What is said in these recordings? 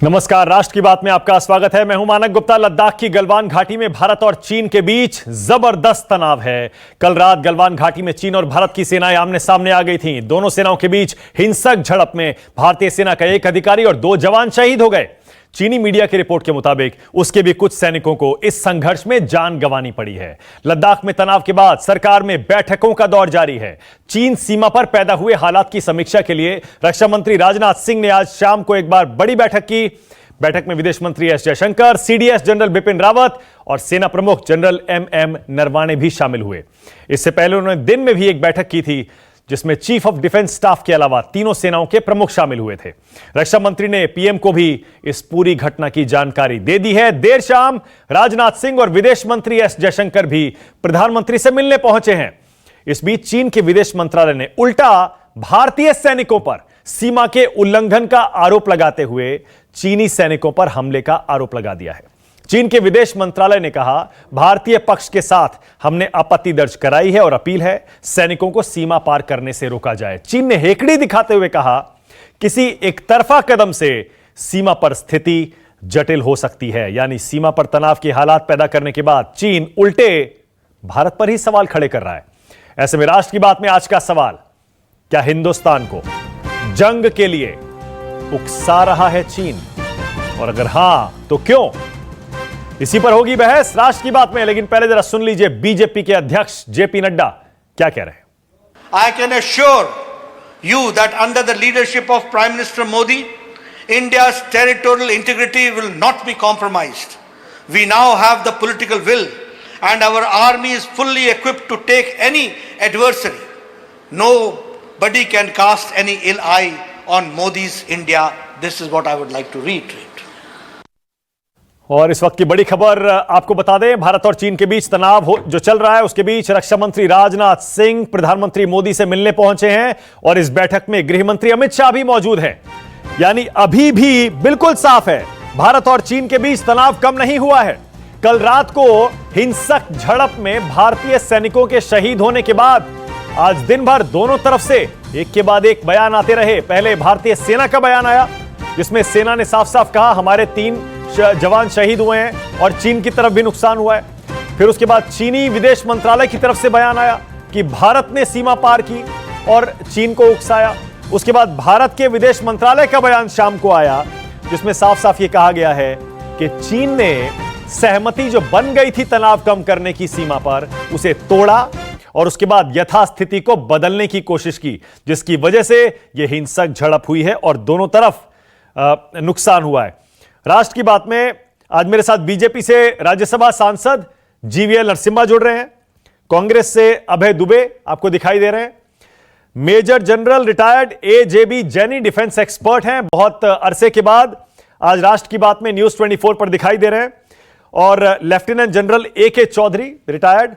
नमस्कार, राष्ट्र की बात में आपका स्वागत है। मैं हूं मानक गुप्ता। लद्दाख की गलवान घाटी में भारत और चीन के बीच जबरदस्त तनाव है। कल रात गलवान घाटी में चीन और भारत की सेनाएं आमने सामने आ गई थीं। दोनों सेनाओं के बीच हिंसक झड़प में भारतीय सेना का एक अधिकारी और 2 जवान शहीद हो गए। चीनी मीडिया की रिपोर्ट के मुताबिक उसके भी कुछ सैनिकों को इस संघर्ष में जान गंवानी पड़ी है। लद्दाख में तनाव के बाद सरकार में बैठकों का दौर जारी है। चीन सीमा पर पैदा हुए हालात की समीक्षा के लिए रक्षा मंत्री राजनाथ सिंह ने आज शाम को एक बार बड़ी बैठक की। बैठक में विदेश मंत्री S Jaishankar, CDS general Bipin Rawat और सेना प्रमुख जनरल एमएम नरवाणे भी शामिल हुए। इससे पहले उन्होंने दिन में भी एक बैठक की थी, जिसमें चीफ ऑफ डिफेंस स्टाफ के अलावा तीनों सेनाओं के प्रमुख शामिल हुए थे। रक्षा मंत्री ने पीएम को भी इस पूरी घटना की जानकारी दे दी है। देर शाम राजनाथ सिंह और विदेश मंत्री एस जयशंकर भी प्रधानमंत्री से मिलने पहुंचे हैं। इस बीच चीन के विदेश मंत्रालय ने उल्टा भारतीय सैनिकों पर सीमा के उल्लंघन का आरोप लगाते हुए चीनी सैनिकों पर हमले का आरोप लगा दिया है। चीन के विदेश मंत्रालय ने कहा, भारतीय पक्ष के साथ हमने आपत्ति दर्ज कराई है और अपील है सैनिकों को सीमा पार करने से रोका जाए। चीन ने हेकड़ी दिखाते हुए कहा, किसी एक तरफा कदम से सीमा पर स्थिति जटिल हो सकती है। यानी सीमा पर तनाव के हालात पैदा करने के बाद चीन उल्टे भारत पर ही सवाल खड़े कर रहा है। ऐसे में राष्ट्र की बात में आज का सवाल, क्या हिंदुस्तान को जंग के लिए उकसा रहा है चीन? और अगर हां तो क्यों? इसी पर होगी बहस राष्ट्र की बात में। लेकिन पहले जरा सुन लीजिए बीजेपी के अध्यक्ष जेपी नड्डा क्या कह रहे हैं। I can assure you that under the leadership of Prime Minister Modi, India's territorial integrity will not be compromised. We now have the political will and our army is fully equipped to take any adversary. Nobody can cast any ill eye on Modi's India. This is what I would like to reiterate. और इस वक्त की बड़ी खबर आपको बता दें, भारत और चीन के बीच तनाव जो चल रहा है, उसके बीच रक्षा मंत्री राजनाथ सिंह प्रधानमंत्री मोदी से मिलने पहुंचे हैं और इस बैठक में गृह मंत्री अमित शाह भी मौजूद हैं। यानी अभी भी बिल्कुल साफ है, भारत और चीन के बीच तनाव कम नहीं हुआ है। कल रात को हिंसक झड़प में भारतीय सैनिकों के शहीद होने के बाद आज दिन भर दोनों तरफ से एक के बाद एक बयान आते रहे। पहले भारतीय सेना का बयान आया, जिसमें सेना ने साफ साफ कहा हमारे 3 जवान शहीद हुए हैं और चीन की तरफ भी नुकसान हुआ है। फिर उसके बाद चीनी विदेश मंत्रालय की तरफ से बयान आया कि भारत ने सीमा पार की और चीन को उकसाया। उसके बाद भारत के विदेश मंत्रालय का बयान शाम को आया, जिसमें साफ साफ ये कहा गया है कि चीन ने सहमति जो बन गई थी तनाव कम करने की सीमा पर, उसे तोड़ा और उसके बाद यथास्थिति को बदलने की कोशिश की, जिसकी वजह से यह हिंसक झड़प हुई है और दोनों तरफ नुकसान हुआ है। राष्ट्र की बात में आज मेरे साथ बीजेपी से राज्यसभा सांसद जीवीएल नरसिम्हा जुड़ रहे हैं, कांग्रेस से अभय दुबे आपको दिखाई दे रहे हैं, major general retired AJB Jaini defence expert हैं, बहुत अरसे के बाद आज राष्ट्र की बात में न्यूज 24 पर दिखाई दे रहे हैं, और लेफ्टिनेंट जनरल एके चौधरी रिटायर्ड,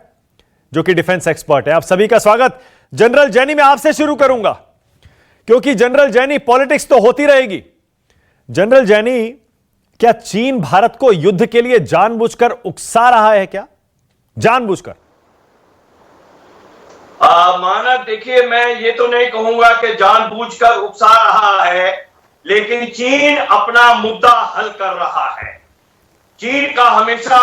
जो कि डिफेंस एक्सपर्ट है। आप सभी का स्वागत। जनरल जैनी, मैं आपसे शुरू करूंगा क्योंकि जनरल जैनी पॉलिटिक्स तो होती रहेगी। जनरल जैनी, क्या चीन भारत को युद्ध के लिए जानबूझकर उकसा रहा है क्या? जानबूझकर? मानक, देखिए, मैं ये तो नहीं कहूंगा कि जानबूझकर उकसा रहा है, लेकिन चीन अपना मुद्दा हल कर रहा है। चीन का हमेशा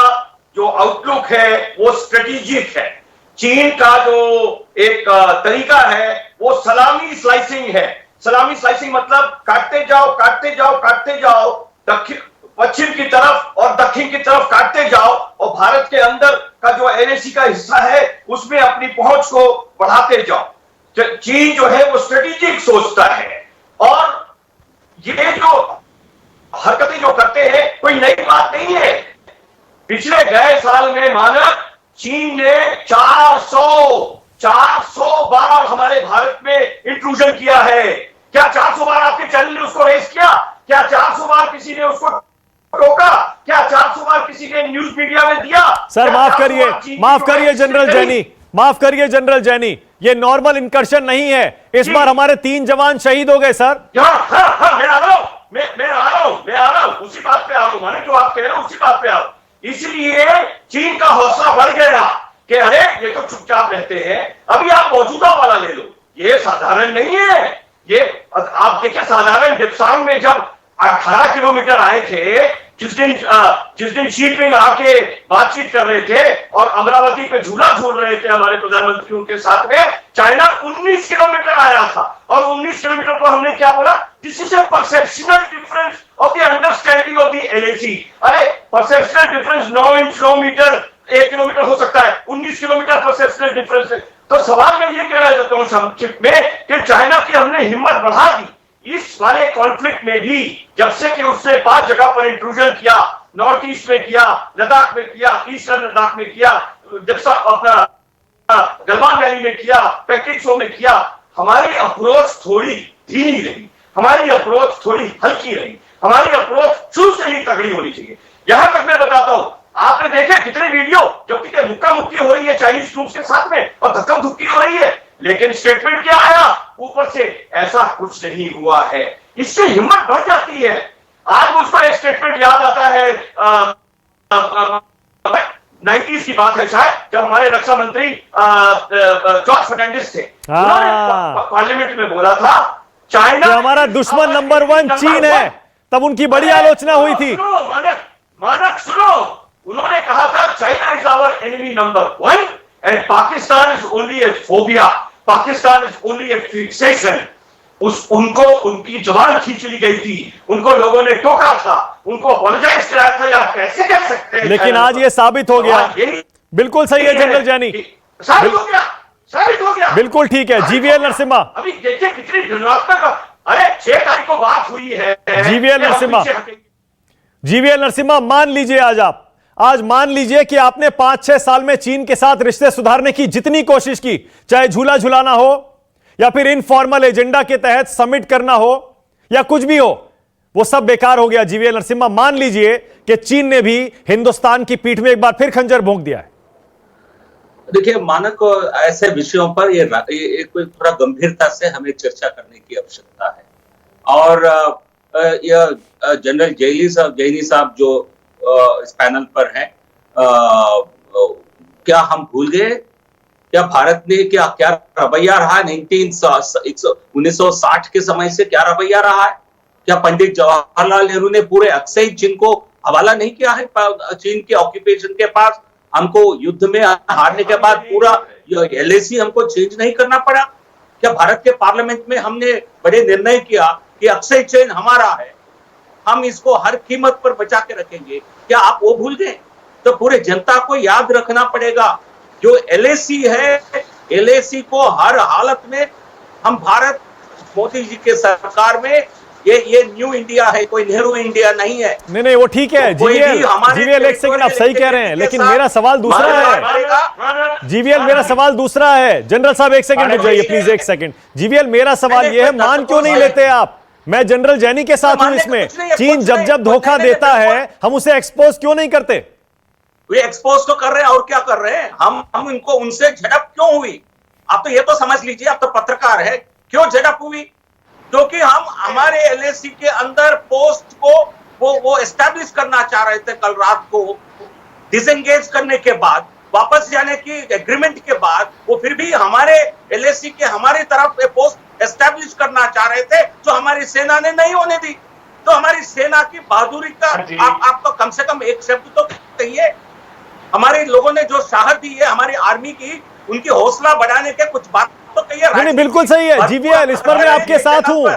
जो आउटलुक है वो स्ट्रेटेजिक है। चीन का जो एक तरीका है वो सलामी स्लाइसिंग है। सलामी स्लाइसिंग मतलब काटते जाओ काटते जाओ काटते जाओ, दक्षिण पश्चिम की तरफ और दक्षिण की तरफ काटते जाओ, और भारत के अंदर का जो एलएसी का हिस्सा है उसमें अपनी पहुंच को बढ़ाते जाओ। चीन जो है वो स्ट्रेटेजिक सोचता है, और ये जो हरकतें जो करते हैं कोई नई बात नहीं है। पिछले गए साल में मानक चीन ने 400 बार हमारे भारत में इंट्रूजन किया है। क्या 400 बार आपके चैनल ने उसको रेस किया? क्या 400 बार किसी ने उसको रोका? क्या 400 बार किसी ने न्यूज मीडिया में दिया? सर माफ करिए जनरल जैनी, माफ करिए जनरल जैनी, ये नॉर्मल इंकर्शन नहीं है। इस बार हमारे 3 जवान शहीद हो गए सर। मैं आ रहा हूं उसी बात पे आ रहा हूं, माने जो आप कह रहे हो उसी बात पे आ रहा हूं। इसलिए चीन का हौसला बढ़ गया कि अरे ये तो चुपचाप रहते हैं, अभी आप मौजूदा वाला ले लो। ये साधारण नहीं है, ये आप देखिए, साधारण डिप्सांग में जब 18 किलोमीटर आए थे। जिस दिन शी जिनपिंग आके बातचीत कर रहे थे और अमरावती पे झूला झूल रहे थे हमारे प्रधानमंत्री उनके साथ में, चाइना 19 किलोमीटर आया था। और 19 किलोमीटर को हमने क्या बोला? This is a perceptional difference of the understanding of the LAC. अरे perceptional difference 9 inch 9 metre 1 kilometre हो सकता है, 19 किलोमीटर परसेप्शनल डिफरेंस है। तो सवाल मैं ये कहना चाहता हूं संक्षिप्त में कि चाइना की हमने हिम्मत बढ़ा दी इस वाले कॉन्फ्लिक्ट में भी, जब से कि उसने 5 जगह पर इंट्रूजन किया, नॉर्थ ईस्ट में किया, लद्दाख में किया, ईस्टर्न लद्दाख में किया, अपना गलवान वैली में किया, पैकेट शो में किया। हमारी अप्रोच थोड़ी धीमी रही, हमारी अप्रोच थोड़ी हल्की रही, हमारी अप्रोच शुरू से ही तगड़ी होनी चाहिए। यहां तक मैं बताता हूं, आपने देखे कितने वीडियो जो कि मुक्का मुक्की हो रही है चाइनीज ट्रूप्स के साथ में और धक्का धुक्की हो रही है, लेकिन स्टेटमेंट क्या आया ऊपर से? ऐसा कुछ नहीं हुआ है। इससे हिम्मत बढ़ जाती है। आज मुझको एक स्टेटमेंट याद आता है, 90s की बात है शायद, जब हमारे रक्षा मंत्री जॉर्ज फर्नांडिस थे, उन्होंने पार्लियामेंट में बोला था चाइना हमारा दुश्मन नंबर 1 चीन है, तब उनकी बड़ी आलोचना हुई थी। मानक सुनो, उन्होंने कहा था China is our enemy number 1 and Pakistan is only a phobia, Pakistan is only a fixation. उनको उनकी जुबान खींच ली गई थी, उनको लोगों ने टोका था, उनको अपॉलोजाइज कराया था, या कैसे कह सकते हैं? लेकिन आज ये साबित हो गया। बिल्कुल सही है जनरल जैनी, साबित हो गया, साबित हो गया, बिल्कुल ठीक है। जीवीएल नरसिम्हा, अभी देखिए कितनी ऋणात्मक, अरे 6 तारीख को बात हुई है। जीवीएल नरसिम्हा, जीवीएल नरसिम्हा, मान लीजिए आज मान लीजिए कि आपने 5-6 साल में चीन के साथ रिश्ते सुधारने की जितनी कोशिश की, चाहे झूला झुलाना हो या फिर इनफॉर्मल एजेंडा के तहत समिट करना हो या कुछ भी हो, वो सब बेकार हो गया। जीवीएल नरसिम्हा, मान लीजिए कि चीन ने भी हिंदुस्तान की पीठ में एक बार फिर खंजर भोंक दिया है। देखिए मानक, ऐसे विषयों पर ये कोई थोड़ा गंभीरता से हमें चर्चा करने की आवश्यकता है। और यह जनरल जैनी साहब जो इस पैनल पर हैं, क्या हम भूल गए? क्या भारत ने क्या रवैया रहा 1960 के समय से? क्या रवैया रहा है? क्या पंडित जवाहरलाल नेहरू ने पूरे अक्सई चीन को हवाला नहीं किया है चीन के ऑक्यूपेशन के पास? हमको युद्ध में हारने के बाद पूरा एलएसी हमको चेंज नहीं करना पड़ा? क्या भारत के पार्लियामेंट में हमने बड़े निर्णय किया कि अक्सई चीन हमारा है, हम इसको हर कीमत पर बचा के रखेंगे? क्या आप वो भूल गए? तो पूरे जनता को याद रखना पड़ेगा, जो एलएसी है, एलएसी को हर हालत में हम भारत मोदी जी के सरकार में ये न्यू इंडिया है, कोई नेहरू इंडिया नहीं है। नहीं वो ठीक है जीवीएल एक सेकंड, आप सही कह रहे हैं, लेकिन मेरा सवाल दूसरा है। जीवीएल मेरा सवाल दूसरा है। जनरल साहब एक सेकंड रुक जाइए प्लीज, एक सेकंड। जीवीएल मेरा सवाल ये है, मान क्यों नहीं लेते आप? मैं जनरल जैनी के साथ हूं इसमें। चीन जब धोखा देता है हम उसे एक्सपोज क्यों नहीं करते? वे एक्सपोज तो कर रहे हैं, और क्या कर रहे हैं? हम इनको उनसे झड़प क्यों हुई? आप तो ये तो समझ लीजिए, आप तो पत्रकार है, क्यों झड़प हुई? क्योंकि हम हमारे एलएसी के अंदर पोस्ट को वो एस्टैब्लिश करना चाह रहे थे। कल रात को डिसएंगेज करने के बाद, वापस जाने की एग्रीमेंट के बाद, वो फिर भी हमारे एलएसी के हमारी तरफ पोस्ट एस्टैब्लिश करना चाह रहे थे, जो हमारी सेना ने नहीं होने दी। तो हमारी सेना की बहादुरी का आपको कम से कम एक शब्द तो कहिए। हमारे लोगों ने जो साहस दी है हमारी आर्मी की, उनकी हौसला बढ़ाने के कुछ बात तो कहिए। नहीं बिल्कुल सही है जीवीएल, इस पर मैं आपके साथ हूं।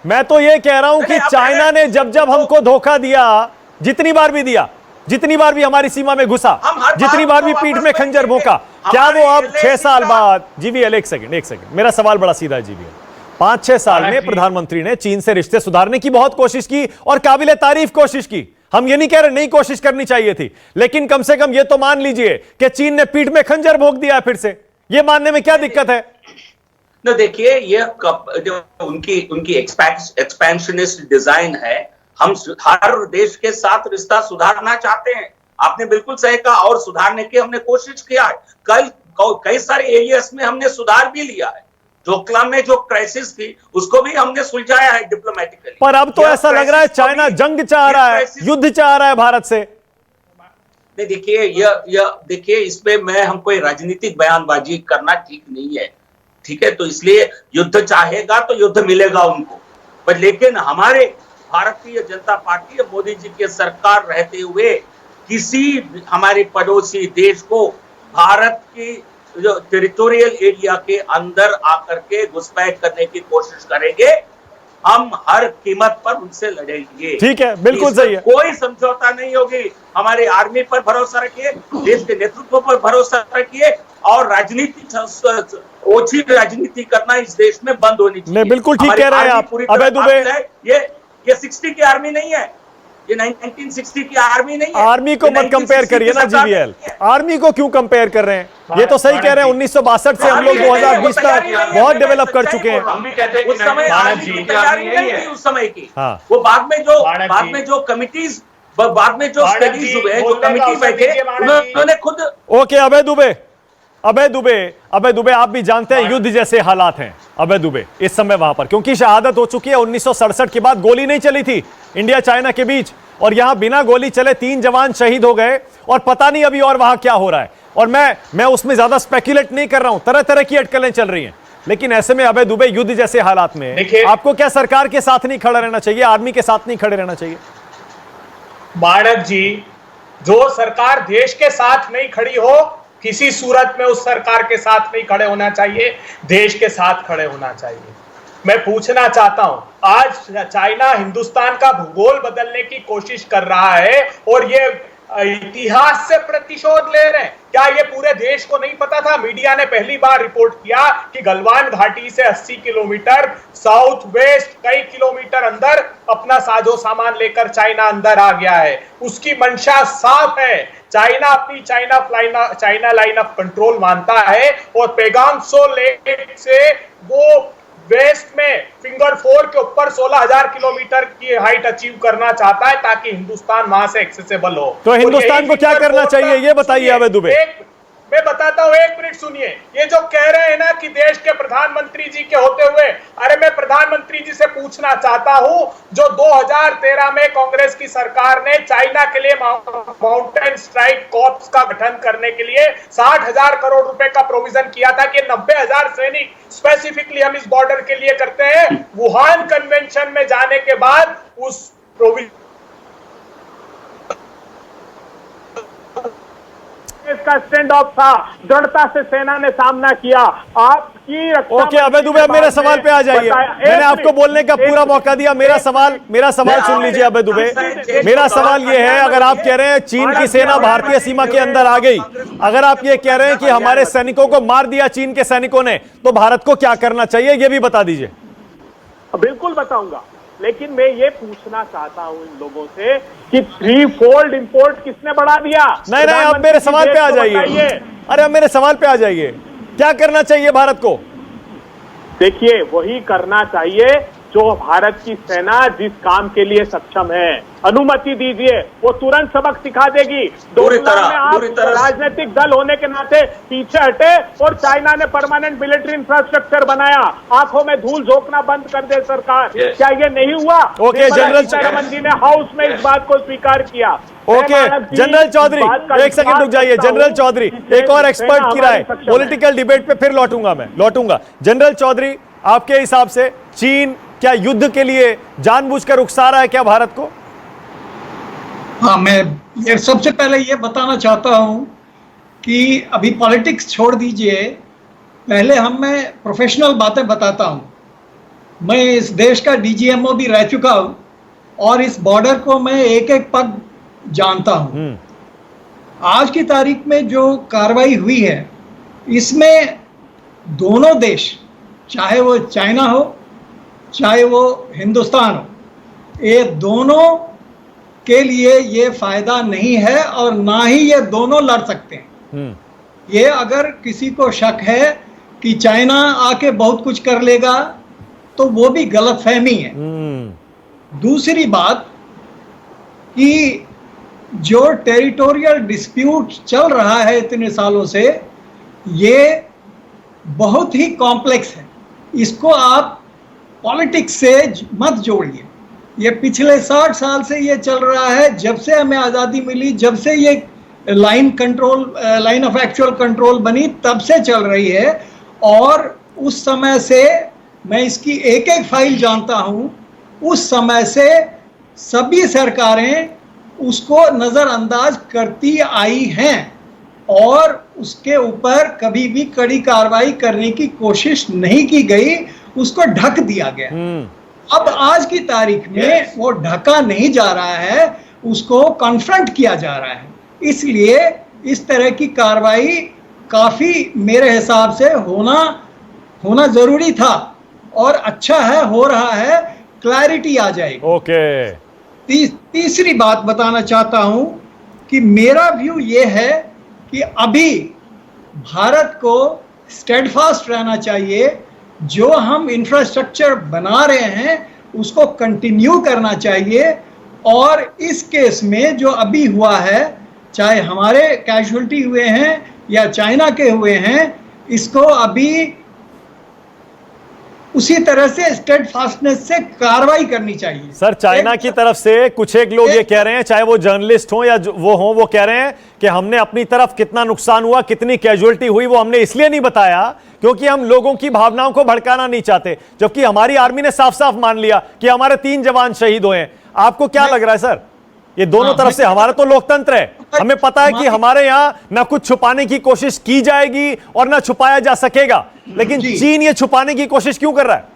मैं तो ये कह रहा हूं कि चाइना ने जब हमको धोखा दिया, जितनी बार भी दिया, जितनी बार भी हमारी सीमा में घुसा, जितनी बार भी पीठ में खंजर भोंका, क्या वो अब 6 साल बाद? जीवीएल एक सेकंड, मेरा सवाल बड़ा सीधा है जीवीएल। 5-6 साल में प्रधानमंत्री ने चीन से रिश्ते सुधारने की बहुत कोशिश की और काबिले तारीफ कोशिश की। हम ये नहीं कह रहे नहीं कोशिश करनी चाहिए थी, लेकिन कम से कम ये तो मान लीजिए कि चीन ने पीठ में खंजर भोंक दिया फिर से। ये मानने में क्या दिक्कत है? न देखिए, ये जो उनकी एक्सपेंशनिस्ट डिजाइन है। हम हर देश के साथ रिश्ता सुधारना चाहते हैं, आपने बिल्कुल सही कहा, और सुधारने की हमने कोशिश किया है। कई सारे एरियाज में हमने सुधार भी लिया है। डोकलाम में जो क्राइसिस थी उसको भी हमने सुलझाया है डिप्लोमेटिकली। पर अब तो ऐसा लग रहा है चाइना जंग चाह रहा है, युद्ध चाह रहा है भारत से। नहीं देखिए, देखिए इसमें हम कोई राजनीतिक बयानबाजी करना ठीक नहीं है, ठीक है? तो इसलिए युद्ध चाहेगा तो युद्ध मिलेगा उनको, पर लेकिन हमारे भारतीय जनता पार्टी और मोदी जी की सरकार रहते हुए किसी हमारे पड़ोसी देश को भारत की जो टेरिटोरियल एरिया के अंदर आकर के घुसपैठ करने की कोशिश करेंगे, हम हर कीमत पर उनसे लड़ेंगे। ठीक है, बिल्कुल सही है। कोई समझौता नहीं होगी। हमारे आर्मी पर भरोसा रखिए, देश के नेतृत्व पर भरोसा रखिए और राजनीति, ओछी राजनीति करना इस देश में बंद होनी चाहिए। नहीं, बिल्कुल ठीक कह रहे हैं आप। अभय दुबे, ये 60 की आर्मी नहीं है, ये 1960 की आर्मी नहीं है। आर्मी को मत कंपेयर करिए ना जीवीएल, आर्मी को क्यों कंपेयर कर रहे हैं? ये तो सही कह रहे हैं, 1962 से हम लोग 2020 तक बहुत डेवलप कर चुके हैं। हम भी कहते हैं उस समय आर्मी की तैयारी नहीं थी उस समय की। हाँ। वो बाद में जो कमिटीज, बाद में जो स्टडीज हुए, जो कमिटी बैठे, उन्होंने खुद। ओके अभय दुबे, आप भी जानते हैं युद्ध जैसे हालात हैं अभय दुबे इस समय वहां पर, क्योंकि शहादत हो चुकी है। 1967 के बाद गोली नहीं चली थी इंडिया चाइना के बीच, और यहां बिना गोली चले 3 जवान शहीद हो गए, और पता नहीं अभी और वहां क्या हो रहा है। और मैं उसमें ज्यादा स्पेकुलेट नहीं कर रहा हूं, तरह तरह की अटकलें चल रही हैं। लेकिन ऐसे में अभय दुबे, युद्ध जैसे हालात में आपको क्या सरकार के साथ नहीं खड़ा रहना चाहिए, आर्मी के साथ नहीं खड़े रहना चाहिए? मानक जी, जो सरकार देश के साथ नहीं खड़ी हो, किसी सूरत में उस सरकार के साथ नहीं खड़े होना चाहिए, देश के साथ खड़े होना चाहिए। मैं पूछना चाहता हूं, आज चाइना हिंदुस्तान का भूगोल बदलने की कोशिश कर रहा है और ये इतिहास से प्रतिशोध ले रहे हैं। क्या ये पूरे देश को नहीं पता था? मीडिया ने पहली बार रिपोर्ट किया कि गलवान घाटी से 80 किलोमीटर साउथ वेस्ट, कई किलोमीटर अंदर अपना साजो सामान लेकर चाइना अंदर आ गया है। उसकी मंशा साफ है, चाइना अपनी चाइना लाइन ऑफ कंट्रोल मानता है और पेगांग त्सो लेक से वो वेस्ट में फिंगर 4 के ऊपर 16,000 किलोमीटर की हाइट अचीव करना चाहता है ताकि हिंदुस्तान वहां से एक्सेसिबल हो। तो हिंदुस्तान को क्या करना चाहिए ये बताइए अभय दुबे। मैं बताता हूं, 1 मिनट सुनिए। ये जो कह रहे हैं ना कि देश के प्रधानमंत्री जी के होते हुए, अरे मैं प्रधानमंत्री जी से पूछना चाहता हूं, जो 2013 में कांग्रेस की सरकार ने चाइना के लिए माउंटेन स्ट्राइक कॉर्प्स का गठन करने के लिए 60,000 करोड़ रुपए का प्रोविजन किया था कि 90,000 सैनिक स्पेसिफिकली हम इस बॉर्डर के लिए करते हैं। वुहान कन्वेंशन में जाने के बाद उस प्रोविजन इसका स्टैंड ऑफ था, दृढ़ता से सेना ने सामना किया। आपकी ओके अभय दुबे, अब मेरे सवाल पे आ जाइए। मैंने आपको बोलने का पूरा मौका दिया। मेरा सवाल सुन लीजिए अभय दुबे। मेरा सवाल यह है, अगर आप कह रहे हैं चीन की सेना भारतीय सीमा के अंदर आ गई, अगर आप ये कह रहे हैं कि हमारे सैनिकों को मार दिया चीन के सैनिकों ने, तो भारत को क्या करना चाहिए ये भी बता दीजिए। बिल्कुल बताऊंगा, लेकिन मैं ये पूछना चाहता हूं इन लोगों से कि 3-fold इंपोर्ट किसने बढ़ा दिया? नहीं, अब मेरे सवाल पे आ जाइए। अरे अब मेरे सवाल पे आ जाइए, क्या करना चाहिए भारत को? देखिए, वही करना चाहिए जो भारत की सेना जिस काम के लिए सक्षम है। अनुमति दीजिए, वो तुरंत सबक सिखा देगी। पूरी तरह आप राजनीतिक दल होने के नाते पीछे हटे और चाइना ने परमानेंट मिलिट्री इंफ्रास्ट्रक्चर बनाया। आंखों में धूल झोंकना बंद कर दे सरकार। क्या ये नहीं हुआ? ओके, जनरल सीतारमण जी ने हाउस में इस बात को स्वीकार किया। ओके जनरल चौधरी, एक सेकंड रुक जाइए। जनरल चौधरी, एक और एक्सपर्ट की राय, पॉलिटिकल डिबेट पे फिर लौटूंगा। जनरल चौधरी, आपके हिसाब से चीन क्या युद्ध के लिए जानबूझकर उकसा रहा है क्या भारत को? हाँ, मैं ये सबसे पहले ये बताना चाहता हूँ कि अभी पॉलिटिक्स छोड़ दीजिए, पहले मैं प्रोफेशनल बातें बताता हूँ। मैं इस देश का डीजीएमओ भी रह चुका हूँ और इस बॉर्डर को मैं एक एक पग जानता हूँ। आज की तारीख में जो कार्रवाई हुई है, इसमें दोनों देश, चाहे वो चाइना हो चाहे वो हिंदुस्तान हो, ये दोनों के लिए ये फायदा नहीं है और ना ही ये दोनों लड़ सकते हैं। ये अगर किसी को शक है कि चाइना आके बहुत कुछ कर लेगा तो वो भी गलतफहमी है। दूसरी बात कि जो टेरिटोरियल डिस्प्यूट चल रहा है इतने सालों से, ये बहुत ही कॉम्प्लेक्स है। इसको आप पॉलिटिक्स से मत जोड़िए। ये पिछले 60 साल से ये चल रहा है, जब से हमें आज़ादी मिली, जब से ये लाइन ऑफ एक्चुअल कंट्रोल बनी, तब से चल रही है। और उस समय से मैं इसकी एक एक फाइल जानता हूँ। उस समय से सभी सरकारें उसको नजरअंदाज करती आई हैं और उसके ऊपर कभी भी कड़ी कार्रवाई करने की कोशिश नहीं की गई, उसको ढक दिया गया। अब आज की तारीख में वो ढका नहीं जा रहा है, उसको कॉन्फ्रंट किया जा रहा है। इसलिए इस तरह की कार्रवाई काफी मेरे हिसाब से होना जरूरी था और अच्छा है, हो रहा है, क्लैरिटी आ जाएगी। ओके। तीसरी बात बताना चाहता हूं कि मेरा व्यू ये है कि अभी भारत को स्टेडफास्ट रहना चाहिए। जो हम इंफ्रास्ट्रक्चर बना रहे हैं उसको कंटिन्यू करना चाहिए और इस केस में जो अभी हुआ है, चाहे हमारे कैजुअल्टी हुए हैं या चाइना के हुए हैं, इसको अभी उसी तरह से स्टेडफास्टनेस से कार्रवाई करनी चाहिए। सर, चाइना की तरफ से कुछ एक लोग ये कह रहे हैं, चाहे वो जर्नलिस्ट हो या वो कह रहे हैं कि हमने अपनी तरफ कितना नुकसान हुआ, कितनी कैजुअल्टी हुई, वो हमने इसलिए नहीं बताया क्योंकि हम लोगों की भावनाओं को भड़काना नहीं चाहते, जबकि हमारी आर्मी ने साफ साफ मान लिया कि हमारे 3 जवान शहीद हुए हैं। आपको क्या लग रहा है सर? ये दोनों तरफ से, हमारा तो लोकतंत्र है, हमें पता है कि हमारे यहां ना कुछ छुपाने की कोशिश की जाएगी और ना छुपाया जा सकेगा, लेकिन चीन ये छुपाने की कोशिश क्यों कर रहा है?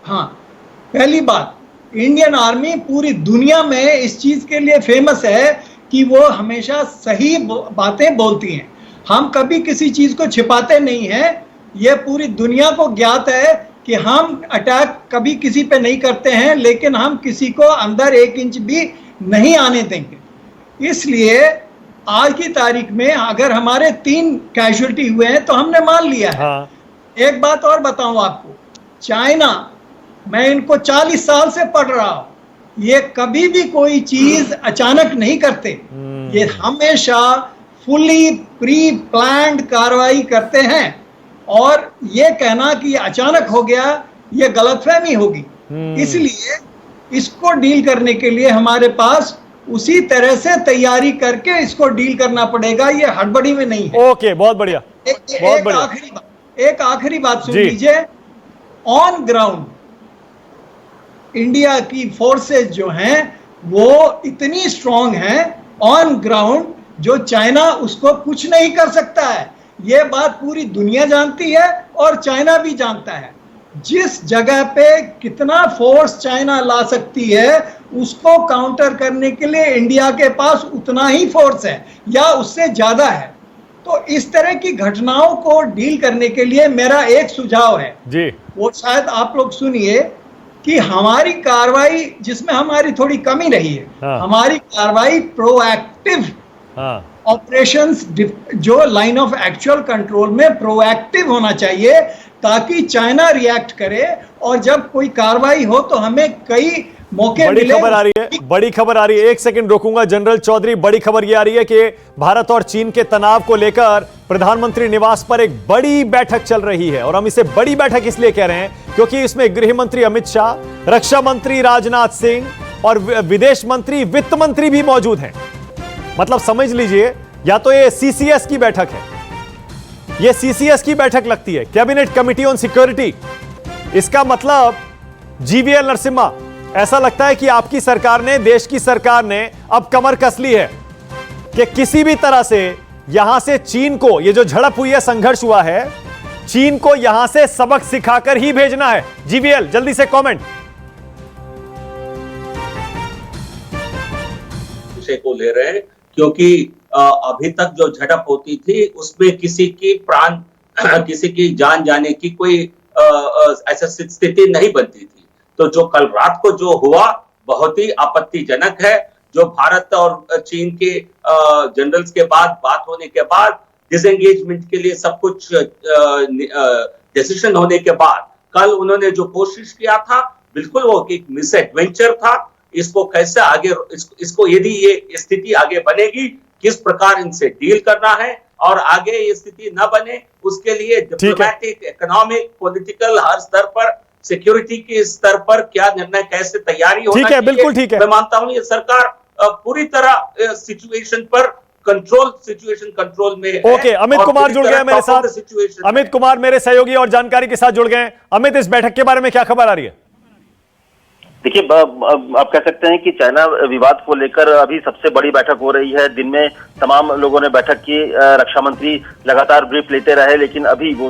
हाँ, पहली बात, इंडियन आर्मी पूरी दुनिया में इस चीज के लिए फेमस है कि वो हमेशा सही बातें बोलती हैं। हम कभी किसी चीज को छिपाते नहीं हैं। ये पूरी दुनिया को ज्ञात है कि हम अटैक कभी किसी पे नहीं करते हैं, लेकिन हम किसी को अंदर 1 इंच भी नहीं आने देंगे। इसलिए आज की तारीख में अगर हमारे 3 कैजुअल्टी हुए हैं तो हमने मान लिया है। हाँ। एक बात और बताऊं आपको, चाइना, मैं इनको 40 साल से पढ़ रहा हूं, ये कभी भी कोई चीज अचानक नहीं करते। ये हमेशा फुली प्री प्लान्ड कार्रवाई करते हैं और ये कहना कि अचानक हो गया, ये गलतफहमी होगी। इसलिए इसको डील करने के लिए हमारे पास उसी तरह से तैयारी करके इसको डील करना पड़ेगा, ये हड़बड़ी में नहीं है। ओके, बहुत बढ़िया। एक आखिरी बात सुन लीजिए। ऑन ग्राउंड इंडिया की फोर्सेस जो हैं वो इतनी स्ट्रांग हैं ऑन ग्राउंड, जो चाइना उसको कुछ नहीं कर सकता है। ये बात पूरी दुनिया जानती है और चाइना भी जानता है। जिस जगह पे कितना फोर्स चाइना ला सकती है उसको काउंटर करने के लिए इंडिया के पास उतना ही फोर्स है या उससे ज्यादा है। तो इस तरह की घटनाओं को डील करने के लिए मेरा एक सुझाव है जी, वो शायद आप लोग सुनिए कि हमारी कार्रवाई जिसमें हमारी थोड़ी कमी रही है, हमारी कार्रवाई प्रोएक्टिव ऑपरेशंस, जो लाइन ऑफ एक्चुअल कंट्रोल में प्रोएक्टिव होना चाहिए ताकि चाइना रिएक्ट करे और जब कोई कार्रवाई हो तो हमें कई मौके मिले। खबर आ रही है, बड़ी खबर आ रही है, 1 सेकंड रोकूंगा जनरल चौधरी। बड़ी खबर यह आ रही है कि भारत और चीन के तनाव को लेकर प्रधानमंत्री निवास पर एक बड़ी बैठक चल रही है। और हम इसे बड़ी बैठक इसलिए कह रहे हैं क्योंकि इसमें गृह मंत्री अमित शाह, रक्षा मंत्री राजनाथ सिंह और विदेश मंत्री, वित्त मंत्री भी मौजूद हैं। मतलब समझ लीजिए, या तो ये सीसीएस की बैठक है, ये सीसीएस की बैठक लगती है, कैबिनेट कमिटी ऑन सिक्योरिटी। इसका मतलब जीवीएल नरसिम्हा, ऐसा लगता है कि आपकी सरकार ने, देश की सरकार ने अब कमर कस ली है कि किसी भी तरह से यहां से चीन को, ये जो झड़प हुई है, संघर्ष हुआ है, चीन को यहां से सबक सिखाकर ही भेजना है। जीवीएल जल्दी से कमेंट। विषय को ले रहे हैं क्योंकि अभी तक जो झड़प होती थी उसमें किसी की प्राण, किसी की जान जाने की कोई ऐसा स्थिति नहीं बनती थी। तो जो कल रात को जो हुआ बहुत ही आपत्तिजनक है। जो भारत और चीन के जनरल्स के बाद बात होने के बाद, डिसएंगेजमेंट के लिए सब कुछ डिसीजन होने के बाद, कल उन्होंने जो कोशिश किया था बिल्कुल वो एक मिस एडवेंचर था। इसको कैसे आगे, इसको यदि ये स्थिति आगे बनेगी, किस प्रकार इनसे डील करना है और आगे ये स्थिति न बने, उसके लिए डिप्लोमैटिक, इकोनॉमिक, पॉलिटिकल, हर स्तर पर, सिक्योरिटी के स्तर पर क्या निर्णय, कैसे तैयारी होना चाहिए। बिल्कुल ठीक है। मैं मानता हूं ये सरकार पूरी तरह सिचुएशन पर सिचुएशन कंट्रोल में है। ओके, अमित कुमार जुड़ गए मेरे साथ। अमित कुमार मेरे सहयोगी और जानकारी के साथ जुड़ गए। अमित, इस बैठक के बारे में क्या खबर आ रही है? देखिए, आप कह सकते हैं कि चाइना विवाद को लेकर अभी सबसे बड़ी बैठक हो रही है। दिन में तमाम लोगों ने बैठक की, रक्षा मंत्री लगातार ब्रीफ लेते रहे, लेकिन अभी वो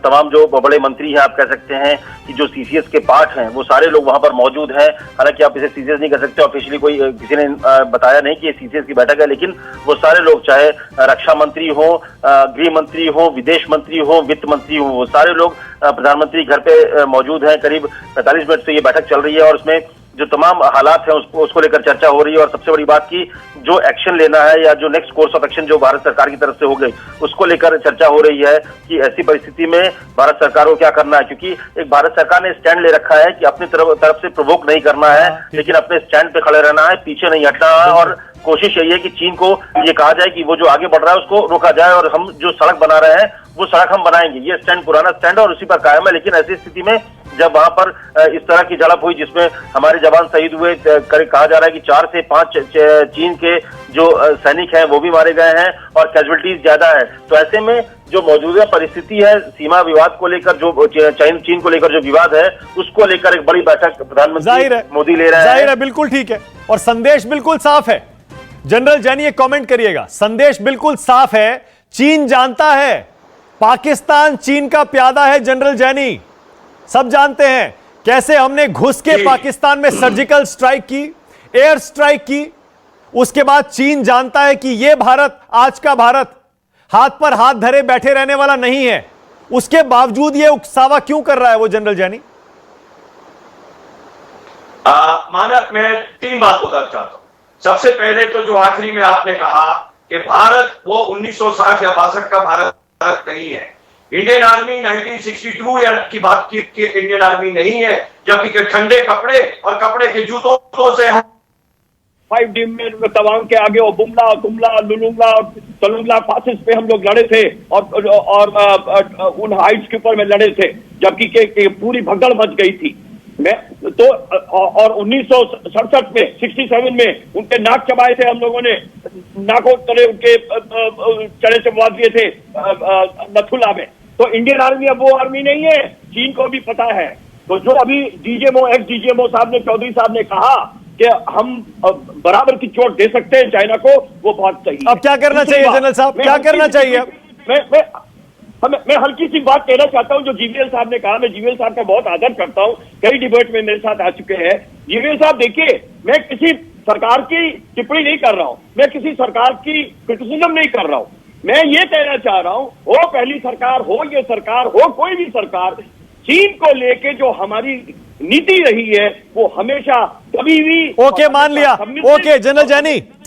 तमाम जो बड़े मंत्री हैं, आप कह सकते हैं कि जो सीसीएस के पार्ट हैं, वो सारे लोग वहां पर मौजूद हैं। हालांकि आप इसे सीसीएस नहीं कह सकते, ऑफिशियली किसी ने बताया नहीं कि ये सीसीएस की बैठक है, लेकिन वो सारे लोग, चाहे रक्षा मंत्री हो, गृह मंत्री हो, विदेश मंत्री हो, वित्त मंत्री हो, वो सारे लोग प्रधानमंत्री घर पे मौजूद हैं। करीब 45 मिनट से ये बैठक चल रही है और उसमें जो तमाम हालात हैं उसको लेकर चर्चा हो रही है। और सबसे बड़ी बात की जो एक्शन लेना है या जो नेक्स्ट कोर्स ऑफ एक्शन जो भारत सरकार की तरफ से हो गई, उसको लेकर चर्चा हो रही है कि ऐसी परिस्थिति में भारत सरकार को क्या करना है। क्योंकि एक भारत सरकार ने स्टैंड ले रखा है कि अपनी तरफ से प्रोवोक नहीं करना है, लेकिन अपने स्टैंड पे खड़े रहना है, पीछे नहीं हटना है। और कोशिश यही है कि चीन को ये कहा जाए कि वो जो आगे बढ़ रहा है उसको रोका जाए और हम जो सड़क बना रहे हैं वो सड़क हम बनाएंगे। ये स्टैंड पुराना स्टैंड है और उसी पर कायम है। लेकिन ऐसी स्थिति में जब वहां पर इस तरह की झड़प हुई जिसमें हमारे जवान शहीद हुए, कहा जा रहा है कि 4 से 5 चीन के जो सैनिक हैं वो भी मारे गए हैं और कैजुअलिटीज ज्यादा है, तो ऐसे में जो मौजूदा परिस्थिति है, सीमा विवाद को लेकर जो चीन को लेकर जो विवाद है, उसको लेकर एक बड़ी बैठक प्रधानमंत्री मोदी ले रहे हैं। जाहिर है, बिल्कुल ठीक है और संदेश बिल्कुल साफ है। जनरल जैनी एक कमेंट करिएगा, संदेश बिल्कुल साफ है, चीन जानता है पाकिस्तान चीन का प्यादा है। जनरल जैनी, सब जानते हैं कैसे हमने घुस के पाकिस्तान में सर्जिकल स्ट्राइक की, एयर स्ट्राइक की। उसके बाद चीन जानता है कि यह भारत, आज का भारत हाथ पर हाथ धरे बैठे रहने वाला नहीं है। उसके बावजूद यह उकसावा क्यों कर रहा है वो जनरल जैनी? मानक, मैं 3 बात बताना चाहता हूं। सबसे पहले तो जो आखिरी में आपने कहा कि भारत वो 1960 या 62 का भारत नहीं है। इंडियन आर्मी 1962 की बात की इंडियन आर्मी नहीं है, जबकि ठंडे कपड़े और कपड़े के जूतों से 5D में तवांग के आगे और बुमला, कुमला, लुलुंगला, तलुंगला पासिस पे हम लोग लड़े थे और उन हाइट्स के ऊपर में लड़े थे, जबकि पूरी भगदड़ मच गई थी। मैं तो और 1967 में 67 में उनके नाक चबाए थे हम लोगों ने, नाकों तले उनके चढ़े चबवा दिए थे नथुला में। तो इंडियन आर्मी अब वो आर्मी नहीं है, चीन को भी पता है। तो जो अभी एक्स डीजीएमओ साहब ने, चौधरी साहब ने कहा कि हम बराबर की चोट दे सकते हैं चाइना को, वो बहुत सही है। अब क्या करना चाहिए जनरल साहब, क्या करना चाहिए? मैं हल्की सी बात कहना चाहता हूं जो जीवीएल साहब ने कहा। मैं जीवीएल साहब का बहुत आदर करता हूं, कई डिबेट में मेरे साथ आ चुके हैं। जीवीएल साहब देखिए, मैं किसी सरकार की टिप्पणी नहीं कर रहा हूं, मैं किसी सरकार की क्रिटिसिज्म नहीं कर रहा हूं। मैं ये कहना चाह रहा हूं, वो पहली सरकार हो, ये सरकार हो, कोई भी सरकार, चीन को लेके जो हमारी नीति रही है वो हमेशा कभी भी ओके, मान लिया। ओके जनरल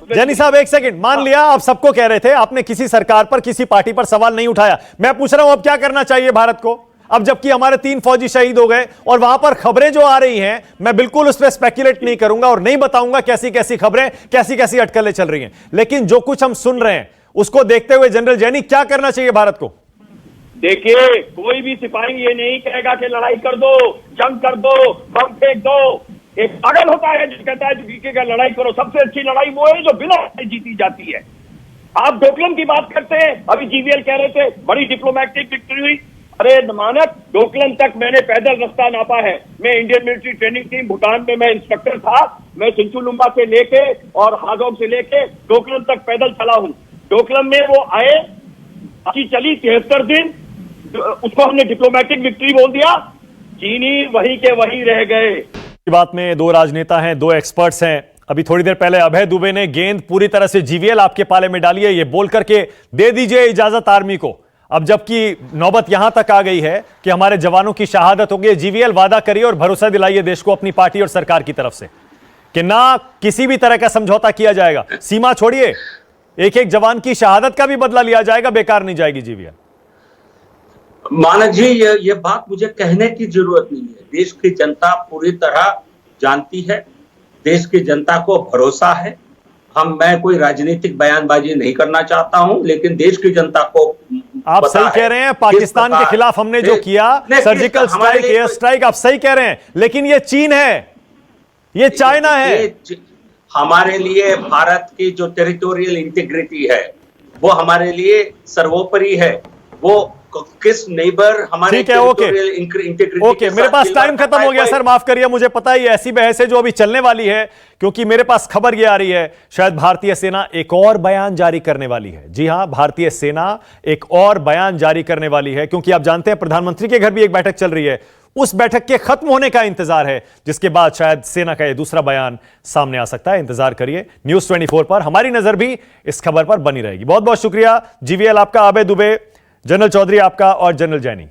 जैनी साहब, एक सेकंड, मान लिया आप सबको कह रहे थे, आपने किसी सरकार पर, किसी पार्टी पर सवाल नहीं उठाया। मैं पूछ रहा हूं अब क्या करना चाहिए भारत को, अब जबकि हमारे 3 फौजी शहीद हो गए और वहां पर खबरें जो आ रही हैं, मैं बिल्कुल उस पर स्पेकुलेट नहीं करूंगा और नहीं बताऊंगा कैसी कैसी खबरें, कैसी कैसी अटकलें चल रही हैं, लेकिन जो कुछ हम सुन रहे हैं उसको देखते हुए जनरल जैनी क्या करना चाहिए भारत को? देखिए, कोई भी सिपाही ये नहीं कहेगा कि लड़ाई कर दो, जंग कर दो, बम फेंक दो। एक पागल होता है जो कहता है कि लड़ाई करो। सबसे अच्छी लड़ाई वो है जो बिना जीती जाती है। आप डोकलम की बात करते हैं, अभी जीवीएल कह रहे थे बड़ी डिप्लोमेटिक विक्ट्री हुई। अरे मानक, डोकलम तक मैंने पैदल रास्ता नापा है। मैं Indian military training team Bhutan में मैं इंस्ट्रक्टर था। मैं सिंचुलुम्बा से लेके और हाजोंग से लेके डोकलम तक पैदल चला हूं। डोकलम में वो आए, बाकी चली 73 दिन, उसको हमने डिप्लोमेटिक विक्ट्री बोल दिया। चीनी वहीं के वहीं रह गए। बात में 2 राजनेता हैं, 2 एक्सपर्ट्स हैं। अभी थोड़ी देर पहले अभय दुबे ने गेंद पूरी तरह से जीवीएल आपके पाले में डाली है, ये बोल करके दे दीजिए इजाजत आर्मी को। अब जबकि नौबत यहां तक आ गई है कि हमारे जवानों की शहादत हो गई, जीवीएल वादा करिए और भरोसा दिलाइए देश को, अपनी पार्टी और सरकार की तरफ से, कि ना किसी भी तरह का समझौता किया जाएगा। सीमा छोड़िए, एक जवान की शहादत का भी बदला लिया जाएगा, बेकार नहीं जाएगी जीवीएल। मानक जी, ये बात मुझे कहने की जरूरत नहीं है। देश की जनता पूरी तरह जानती है, देश की जनता को भरोसा है। मैं कोई राजनीतिक बयानबाजी नहीं करना चाहता हूं, लेकिन देश की जनता को आप सही कह रहे हैं। पाकिस्तान के खिलाफ हमने जो किया, सर्जिकल स्ट्राइक, एयर स्ट्राइक, आप सही कह रहे हैं, लेकिन ये चीन है, ये चाइना है। हमारे लिए भारत की जो टेरिटोरियल इंटीग्रिटी है वो हमारे लिए सर्वोपरि है। वो किस नेबर हमारे ठीक है, ओके इंटीग्रिटी ओके, मेरे पास टाइम खत्म हो गया सर, माफ करिए, मुझे पता ही ऐसी बहस है जो अभी चलने वाली है, क्योंकि मेरे पास खबर यह आ रही है शायद भारतीय सेना एक और बयान जारी करने वाली है। जी हां, भारतीय सेना एक और बयान जारी करने वाली है, क्योंकि आप जानते हैं प्रधानमंत्री के घर भी एक बैठक चल रही है, उस बैठक के खत्म होने का इंतजार है, जिसके बाद शायद सेना का यह दूसरा बयान सामने आ सकता है। इंतजार करिए, न्यूज 24 पर हमारी नजर भी इस खबर पर बनी रहेगी। बहुत बहुत शुक्रिया जीवीएल आपका, आबे दुबे, जनरल चौधरी आपका और जनरल जैनी।